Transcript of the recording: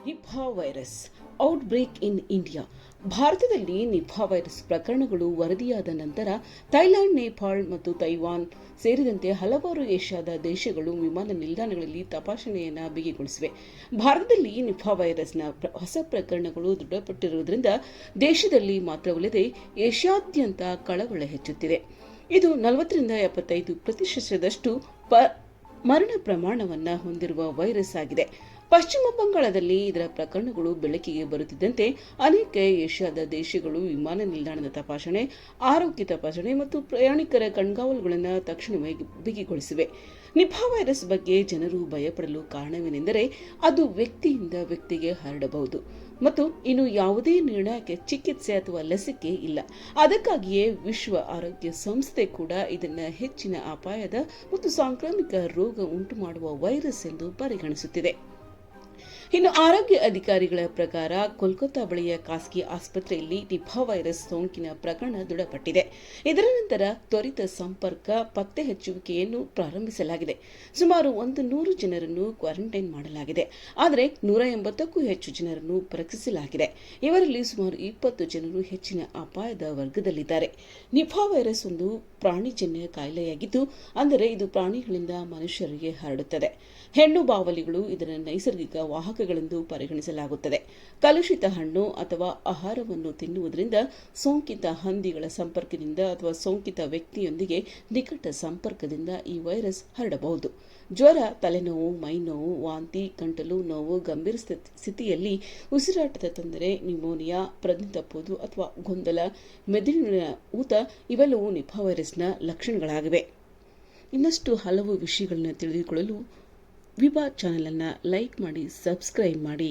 Nipah virus outbreak in India. ಭಾರತದಲ್ಲಿ Nipah virus ಪ್ರಕರಣಗಳು ವರದಿಯಾದ ನಂತರ ಥೈಲ್ಯಾಂಡ್, ನೇಪಾಳ ಮತ್ತು ತೈವಾನ್ ಸೇರಿದಂತೆ ಹಲವಾರು ಏಷ್ಯಾದ ದೇಶಗಳು ವಿಮಾನ ನಿಲ್ದಾಣಗಳಲ್ಲಿ ತಪಾಸಣೆಯನ್ನು ಬಿಗಿಗೊಳಿಸಿವೆ. ಭಾರತದಲ್ಲಿ ನಿಫಾ ವೈರಸ್ನ ಹೊಸ ಪ್ರಕರಣಗಳು ದೃಢಪಟ್ಟಿರುವುದರಿಂದ ದೇಶದಲ್ಲಿ ಮಾತ್ರವಲ್ಲದೆ ಏಷ್ಯಾದ್ಯಂತ ಕಳವಳ ಹೆಚ್ಚುತ್ತಿದೆ. ಇದು 40-75% ಮರಣ ಪ್ರಮಾಣವನ್ನು ಹೊಂದಿರುವ ವೈರಸ್ ಆಗಿದೆ. ಪಶ್ಚಿಮ ಬಂಗಾಳದಲ್ಲಿ ಇದರ ಪ್ರಕರಣಗಳು ಬೆಳಕಿಗೆ ಬರುತ್ತಿದ್ದಂತೆ ಅನೇಕ ಏಷ್ಯಾದ ದೇಶಗಳು ವಿಮಾನ ನಿಲ್ದಾಣದ ತಪಾಸಣೆ, ಆರೋಗ್ಯ ತಪಾಸಣೆ ಮತ್ತು ಪ್ರಯಾಣಿಕರ ಕಣ್ಗಾವಲುಗಳನ್ನು ತಕ್ಷಣವೇ ಬಿಗಿಗೊಳಿಸಿವೆ. ನಿಫಾ ವೈರಸ್ ಬಗ್ಗೆ ಜನರು ಭಯಪಡಲು ಕಾರಣವೇನೆಂದರೆ ಅದು ವ್ಯಕ್ತಿಯಿಂದ ವ್ಯಕ್ತಿಗೆ ಹರಡಬಹುದು ಮತ್ತು ಇನ್ನು ಯಾವುದೇ ನಿರ್ಣಾಯಕ ಚಿಕಿತ್ಸೆ ಅಥವಾ ಲಸಿಕೆ ಇಲ್ಲ. ಅದಕ್ಕಾಗಿಯೇ ವಿಶ್ವ ಆರೋಗ್ಯ ಸಂಸ್ಥೆ ಕೂಡ ಇದನ್ನು ಹೆಚ್ಚಿನ ಅಪಾಯದ ಮತ್ತು ಸಾಂಕ್ರಾಮಿಕ ರೋಗ ಉಂಟುಮಾಡುವ ವೈರಸ್ ಎಂದು ಪರಿಗಣಿಸುತ್ತಿದೆ. ಇನ್ನು ಆರೋಗ್ಯ ಅಧಿಕಾರಿಗಳ ಪ್ರಕಾರ ಕೋಲ್ಕತ್ತಾ ಬಳಿಯ ಖಾಸಗಿ ಆಸ್ಪತ್ರೆಯಲ್ಲಿ ನಿಫಾ ವೈರಸ್ ಸೋಂಕಿನ ಪ್ರಕರಣ ದೃಢಪಟ್ಟಿದೆ. ಇದರ ನಂತರ ತ್ವರಿತ ಸಂಪರ್ಕ ಪತ್ತೆ ಹಚ್ಚುವಿಕೆಯನ್ನು ಪ್ರಾರಂಭಿಸಲಾಗಿದೆ. ಸುಮಾರು 100 ಜನರನ್ನು ಕ್ವಾರಂಟೈನ್ ಮಾಡಲಾಗಿದೆ. ಆದರೆ 180ಕ್ಕೂ ಹೆಚ್ಚು ಜನರನ್ನು ಪರೀಕ್ಷಿಸಲಾಗಿದೆ. ಇವರಲ್ಲಿ ಸುಮಾರು 20 ಜನರು ಹೆಚ್ಚಿನ ಅಪಾಯದ ವರ್ಗದಲ್ಲಿದ್ದಾರೆ. ನಿಫಾ ವೈರಸ್ ಒಂದು ಪ್ರಾಣಿಜನ್ಯ ಕಾಯಿಲೆಯಾಗಿದ್ದು, ಅಂದರೆ ಇದು ಪ್ರಾಣಿಗಳಿಂದ ಮನುಷ್ಯರಿಗೆ ಹರಡುತ್ತದೆ. ಹೆಣ್ಣು ಬಾವಲಿಗಳು ಇದರ ನೈಸರ್ಗಿಕ ವಾಹಕಗಳೆಂದು ಪರಿಗಣಿಸಲಾಗುತ್ತದೆ. ಕಲುಷಿತ ಹಣ್ಣು ಅಥವಾ ಆಹಾರವನ್ನು ತಿನ್ನುವುದರಿಂದ, ಸೋಂಕಿತ ಹಂದಿಗಳ ಸಂಪರ್ಕದಿಂದ ಅಥವಾ ಸೋಂಕಿತ ವ್ಯಕ್ತಿಯೊಂದಿಗೆ ನಿಕಟ ಸಂಪರ್ಕದಿಂದ ಈ ವೈರಸ್ ಹರಡಬಹುದು. ಜ್ವರ, ತಲೆನೋವು, ಮೈನೋವು, ವಾಂತಿ, ಗಂಟಲು ನೋವು, ಗಂಭೀರ ಸ್ಥಿತಿಯಲ್ಲಿ ಉಸಿರಾಟದ ತೊಂದರೆ, ನ್ಯೂಮೋನಿಯಾ, ಪ್ರಜ್ಞೆ ತಪ್ಪುವುದು ಅಥವಾ ಗೊಂದಲ, ಮೆದುಳಿನ ಊತ ಇವೆಲ್ಲವೂ ನಿಫಾ ವೈರಸ್ನ ಲಕ್ಷಣಗಳಾಗಿವೆ. ಇನ್ನಷ್ಟು ಹಲವು ವಿಷಯಗಳನ್ನು ತಿಳಿದುಕೊಳ್ಳಲು ವಿಭಾ ಚಾನೆಲ್ ಅನ್ನು ಲೈಕ್ ಮಾಡಿ, ಸಬ್ಸ್ಕ್ರೈಬ್ ಮಾಡಿ.